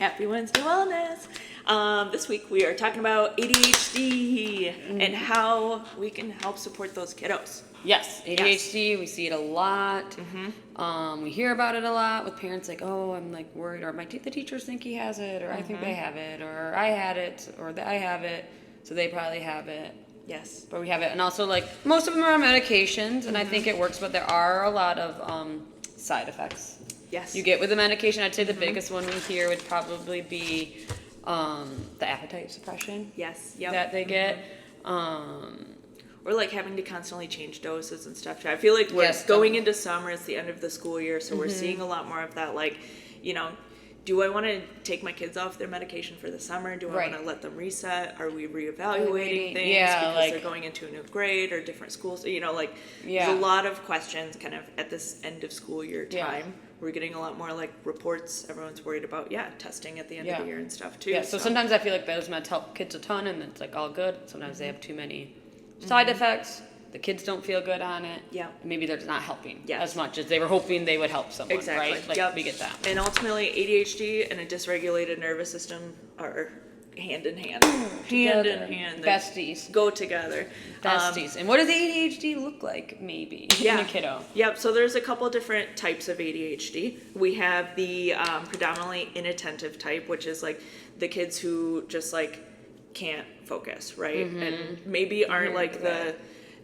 Happy Wednesday Wellness. This week we are talking about ADHD and how we can help support those kiddos. Yes, ADHD, we see it a lot. We hear about it a lot with parents like, oh, I'm like worried, or the teachers think he has it, or I think they have it, or I had it, or I have it, so they probably have it. Yes. But we have it. And also, like, most of them are on medications, and I think it works, but there are a lot of side effects. Yes. You get with the medication. I'd say the biggest one we hear would probably be the appetite suppression. Yes. Yep. That they get. Or like having to constantly change doses and stuff. I feel like we're going into summer, it's the end of the school year, so we're seeing a lot more of that, like, you know, do I want to take my kids off their medication for the summer? Do I want to let them reset? Are we reevaluating things because like, they're going into a new grade or different schools? You know, like, there's a lot of questions kind of at this end of school year time. We're getting a lot more like reports. Everyone's worried about, testing at the end of the year and stuff too. Yeah, so sometimes I feel like those meds help kids a ton and it's like all good. Sometimes they have too many side effects. The kids don't feel good on it. Yeah. Maybe they're not helping as much as they were hoping they would help someone, right? Like, we get that. And ultimately, ADHD and a dysregulated nervous system are hand in hand. Hand in hand. Besties. Go together. Besties. And what does ADHD look like, maybe, in a kiddo? Yep. So there's a couple different types of ADHD. We have the predominantly inattentive type, which is like the kids who just like can't focus, right? And maybe aren't like the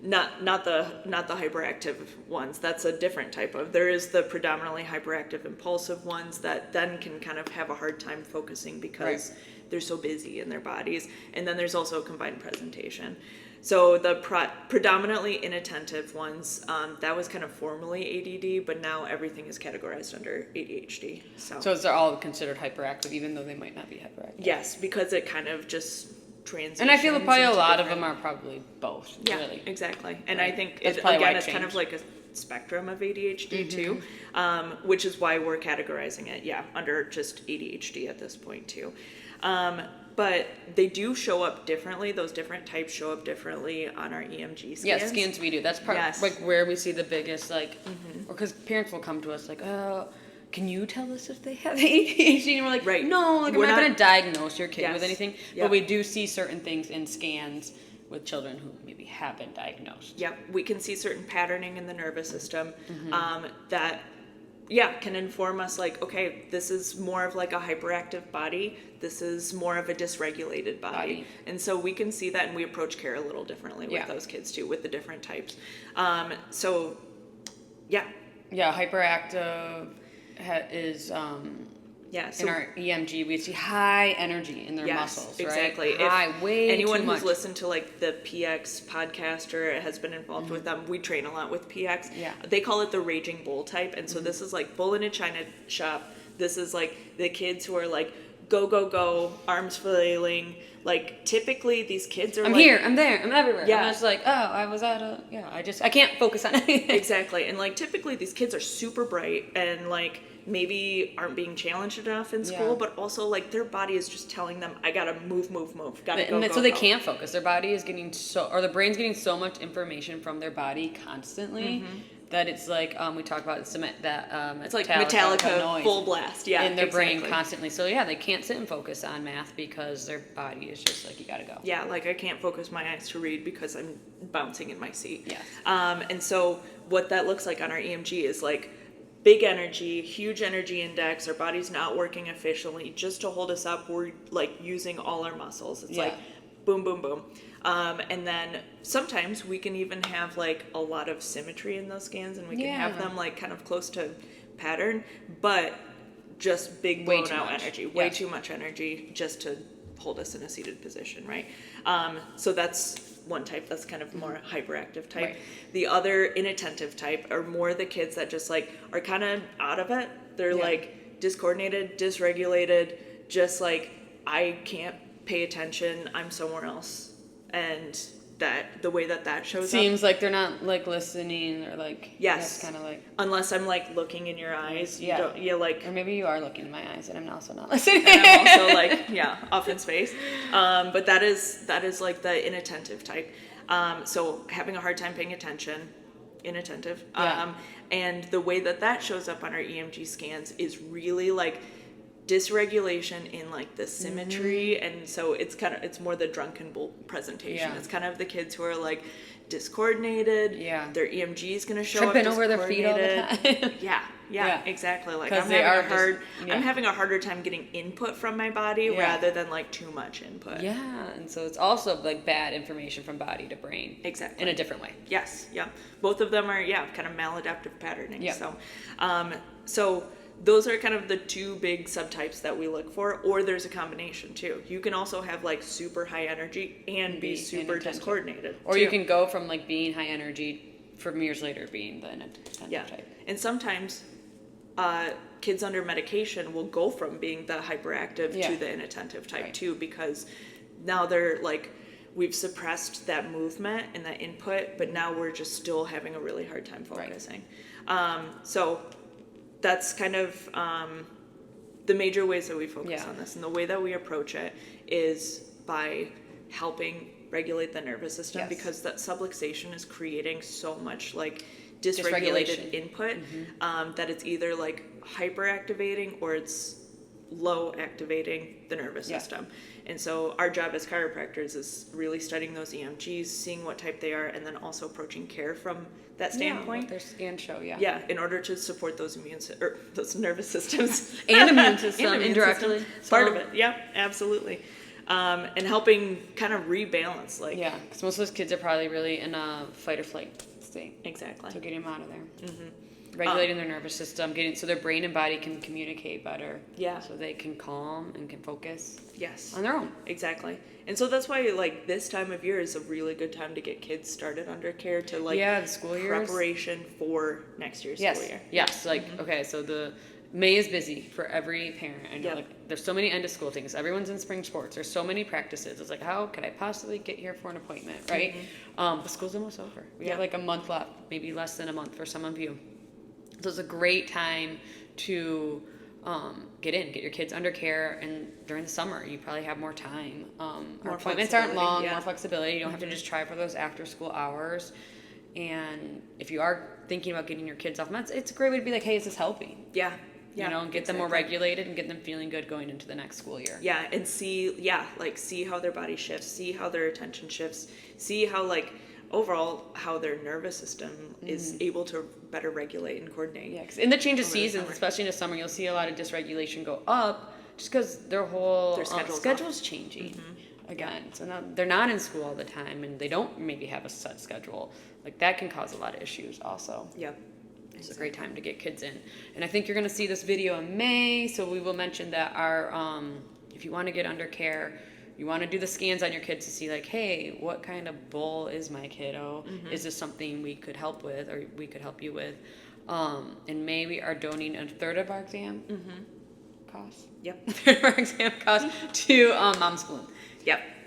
not the hyperactive ones. That's a different type of. There is the predominantly hyperactive impulsive ones that then can kind of have a hard time focusing because they're so busy in their bodies. And then there's also combined presentation. So the predominantly inattentive ones, that was kind of formerly ADD, but now everything is categorized under ADHD. So they're all considered hyperactive, even though they might not be hyperactive? Yes, because it kind of just transitions. And I feel probably a lot of them are probably both. Yeah, really. Exactly. And I think, it's kind of like a spectrum of ADHD too, which is why we're categorizing it, under just ADHD at this point too. But they do show up differently. Those different types show up differently on our EMG scans. Yes, scans we do. That's like where we see the biggest, like, or because parents will come to us like, oh, can you tell us if they have ADHD? And we're like, no, like, we're not going to diagnose your kid with anything. But we do see certain things in scans with children who maybe have been diagnosed. Yep, we can see certain patterning in the nervous system that can inform us like, okay, this is more of like a hyperactive body. This is more of a dysregulated body. And so we can see that, and we approach care a little differently with those kids too, with the different types. So hyperactive is in our EMG, we see high energy in their muscles, right? Exactly. Anyone who's listened to like the PX podcast or has been involved with them, we train a lot with PX. Yeah. They call it the raging bull type. And so this is like bull in a china shop. This is like the kids who are like, go, go, go, arms flailing. Like typically these kids are I'm here, I'm there, I'm everywhere. Yeah. I'm just like, oh, I was at I can't focus on anything. Exactly. And like typically these kids are super bright and like maybe aren't being challenged enough in school, but also like their body is just telling them, I gotta move, gotta go, so they can't focus. Their body is getting the brain's getting so much information from their body constantly that it's like, we talk about it's like Metallica noise full blast, in their brain constantly. So they can't sit and focus on math because their body is just like, you gotta go. Yeah, like I can't focus my eyes to read because I'm bouncing in my seat. Yes. And so what that looks like on our EMG is like big energy, huge energy index, our body's not working efficiently. Just to hold us up, we're like using all our muscles. It's like boom, boom, boom. And then sometimes we can even have like a lot of symmetry in those scans, and we can have them like kind of close to pattern, but just big blown out energy, way too much energy just to hold us in a seated position, right? So that's one type. That's kind of more hyperactive type. Right. The other inattentive type are more the kids that just like are kind of out of it. They're like discoordinated, dysregulated, just like I can't pay attention. I'm somewhere else. And that the way that shows seems like they're not like listening or like kind of like unless I'm like looking in your eyes, you like, or maybe you are looking in my eyes and I'm also not listening. And I'm also like off in space. But that is like the inattentive type. So having a hard time paying attention, inattentive. And the way that shows up on our EMG scans is really like dysregulation in like the symmetry, and so it's more the drunken bull presentation. It's kind of the kids who are like discoordinated. Their EMG is going to show tripping up over their feet all the time. Exactly. Like I'm having a harder time getting input from my body rather than like too much input. And so it's also like bad information from body to brain. Exactly. In a different way. Yes. Both of them are kind of maladaptive patterning. So those are kind of the two big subtypes that we look for, or there's a combination too. You can also have like super high energy and be super discoordinated. Or you can go from like being high energy from years later being the inattentive type. And sometimes kids under medication will go from being the hyperactive to the inattentive type too, because now they're like, we've suppressed that movement and that input, but now we're just still having a really hard time focusing. So that's kind of the major ways that we focus on this. And the way that we approach it is by helping regulate the nervous system, because that subluxation is creating so much like dysregulated input that it's either like hyperactivating or it's low activating the nervous system. And so our job as chiropractors is really studying those EMGs, seeing what type they are, and then also approaching care from that standpoint. What their scans show, in order to support those those nervous systems and immune system indirectly. Part of it, absolutely. And helping kind of rebalance, like because most of those kids are probably really in a fight or flight state. Exactly. So getting them out of there. Regulating their nervous system, so their brain and body can communicate better. So they can calm and can focus. On their own. Exactly. And so that's why like this time of year is a really good time to get kids started under care to like the school years. Preparation for next year's school year. Okay, so the May is busy for every parent. I know like there's so many end of school things. Everyone's in spring sports. There's so many practices. It's like, how could I possibly get here for an appointment, right? The school's almost over. We have like a month left, maybe less than a month for some of you. So it's a great time to get your kids under care, and during the summer you probably have more time. Our appointments aren't long, more flexibility. You don't have to just try for those after school hours. And if you are thinking about getting your kids off meds, it's a great way to be like, hey, is this helping? And get them more regulated and get them feeling good going into the next school year. And see how their body shifts, see how their attention shifts, see how like overall how their nervous system is able to better regulate and coordinate. Because in the change of seasons, especially in the summer, you'll see a lot of dysregulation go up just because their whole schedule's changing again. So now they're not in school all the time, and they don't maybe have a set schedule. Like that can cause a lot of issues also. It's a great time to get kids in. And I think you're going to see this video in May, so we will mention that our if you want to get under care, you want to do the scans on your kids to see like, hey, what kind of bull is my kiddo? Is this something we could help with, or we could help you with? In May, we are donating a third of our exam costs. A third of our exam costs to Mom's Bloom.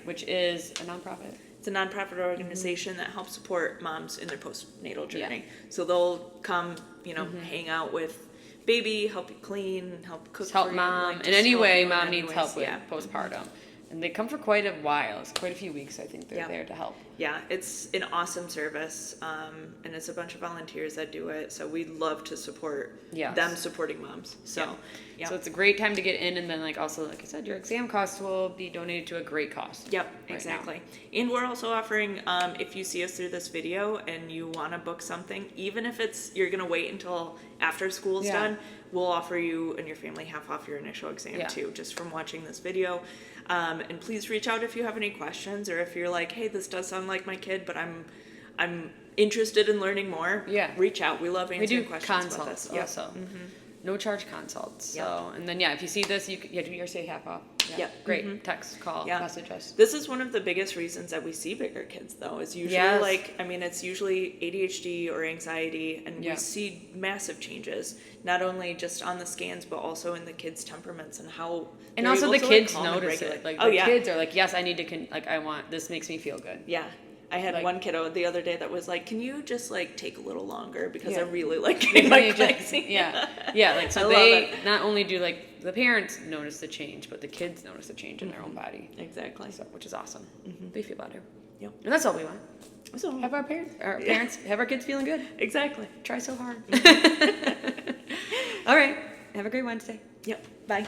Which is a nonprofit. It's a nonprofit organization that helps support moms in their postnatal journey. So they'll come, hang out with baby, help you clean, help cook, help mom in any way mom needs help with postpartum. And they come for quite a while. It's quite a few weeks, I think they're there to help. It's an awesome service, and it's a bunch of volunteers that do it. So we love to support them supporting moms. So so it's a great time to get in, and then like also like I said, your exam costs will be donated to a great cause. Exactly. And we're also offering, if you see us through this video and you want to book something, even if you're gonna wait until after school's done, we'll offer you and your family half off your initial exam too, just from watching this video. And please reach out if you have any questions, or if you're like, hey, this does sound like my kid, but I'm interested in learning more. Reach out. We love answering questions about this. Also. No charge consults. So, and then if you see this, you do your say half off. Great. Text, call, message us. This is one of the biggest reasons that we see bigger kids, though, is usually it's usually ADHD or anxiety, and we see massive changes, not only just on the scans, but also in the kids' temperaments and how. And also the kids notice it. Like the kids are like, yes, I need to I want this. Makes me feel good. I had one kiddo the other day that was like, can you just like take a little longer, because I really like getting my vaccine. Like so they not only do like the parents notice the change, but the kids notice the change in their own body. Exactly. So, which is awesome. They feel better. And that's all we want. So have our parents have our kids feeling good. Exactly. Try so hard. All right. Have a great Wednesday. Bye.